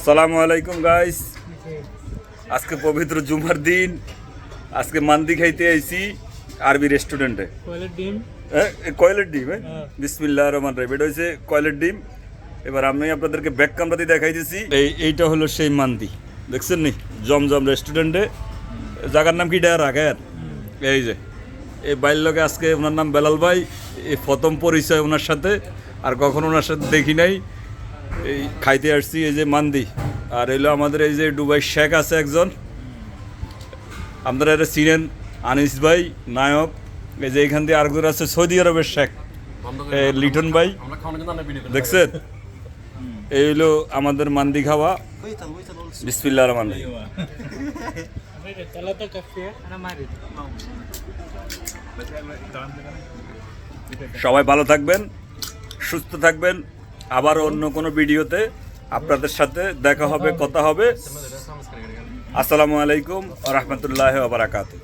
আসসালামু আলাইকুম গাইস। আজকে পবিত্র জুমার দিন। আজকে মান্দি খাইতে আইছি আরবি রেস্টুরেন্টে। কয়লের ডিম বিসমিল্লাহির রহমানির রহিম। এটা হচ্ছে কয়লের ডিম। এবার আমি আপনাদেরকে ব্যাক ক্যামেরাতে দেখাই দিছি। এইটা হলো সেই মান্দি, দেখছেন নি? জমজম রেস্টুরেন্টে। জায়গার নাম কি এটা রাখেন? এই যে এই বাইর লোকে আজকে ওনার নাম বেলাল ভাই। এই প্রথম পরিচয় ওনার সাথে, আর কখনো ওনার সাথে দেখি নাই। এই খাইতে আসছি এই যে মান্দি। আর এলো আমাদের এই যে দুবাই শেখ আছে একজন, আপনারা এটা চিনেন, আনিস ভাই নায়ক। এই যে এখান দিয়ে আরেকজন আছে সৌদি আরবের শেখ লিটন ভাই, দেখছেন? এই হলো আমাদের মান্দি খাওয়া। বিসমিল্লাহির রহমানির রহিম। সবাই ভালো থাকবেন, সুস্থ থাকবেন। আবার অন্য কোনো ভিডিওতে আপনাদের সাথে দেখা হবে, কথা হবে। আসসালামু আলাইকুম ওয়া রাহমাতুল্লাহি ওয়া বারাকাতুহু।